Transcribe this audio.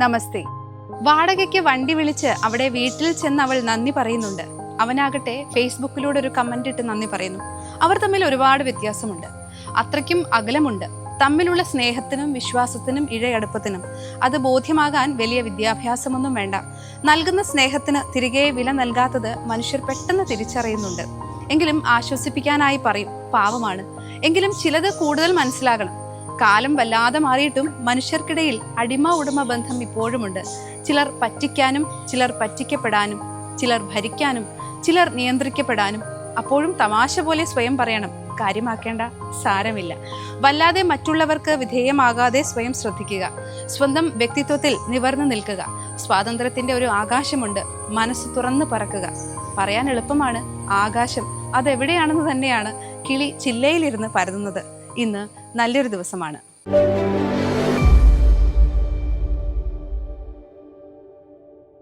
നമസ്തേ. വാടകയ്ക്ക് വണ്ടി വിളിച്ച് അവിടെ വീട്ടിൽ ചെന്ന് അവൾ നന്ദി പറയുന്നുണ്ട്. അവനാകട്ടെ ഫേസ്ബുക്കിലൂടെ ഒരു കമന്റ് ഇട്ട് നന്ദി പറയുന്നു. അവർ തമ്മിൽ ഒരുപാട് വ്യത്യാസമുണ്ട്, അത്രയ്ക്കും അകലമുണ്ട്. തമ്മിലുള്ള സ്നേഹത്തിനും വിശ്വാസത്തിനും ഇഴയടുപ്പത്തിനും അത് ബോധ്യമാകാൻ വലിയ വിദ്യാഭ്യാസമൊന്നും വേണ്ട. നൽകുന്ന സ്നേഹത്തിന് തിരികെ വില നൽകാത്തത് മനുഷ്യർ പെട്ടെന്ന് തിരിച്ചറിയുന്നുണ്ട്. എങ്കിലും ആശ്വസിപ്പിക്കാനായി പറയും, പാവമാണ്. എങ്കിലും ചിലത് കൂടുതൽ മനസ്സിലാകണം. കാലം വല്ലാതെ മാറിയിട്ടും മനുഷ്യർക്കിടയിൽ അടിമ ഉടമ ബന്ധം ഇപ്പോഴുമുണ്ട്. ചിലർ പറ്റിക്കാനും, ചിലർ പറ്റിക്കപ്പെടാനും, ചിലർ ഭരിക്കാനും, ചിലർ നിയന്ത്രിക്കപ്പെടാനും. അപ്പോഴും തമാശ പോലെ സ്വയം പറയണം, കാര്യമാക്കേണ്ട, സാരമില്ല. വല്ലാതെ മറ്റുള്ളവർക്ക് വിധേയമാകാതെ സ്വയം ശ്രദ്ധിക്കുക. സ്വന്തം വ്യക്തിത്വത്തിൽ നിവർന്നു നിൽക്കുക. സ്വാതന്ത്ര്യത്തിന്റെ ഒരു ആകാശമുണ്ട്, മനസ്സ് തുറന്നു പറക്കുക. പറയാൻ എളുപ്പമാണ്, ആകാശം അതെവിടെയാണെന്ന് തന്നെയാണ് കിളി ചില്ലയിലിരുന്ന് പരതുന്നത്. ഇന്ന് നല്ലൊരു ദിവസമാണ്.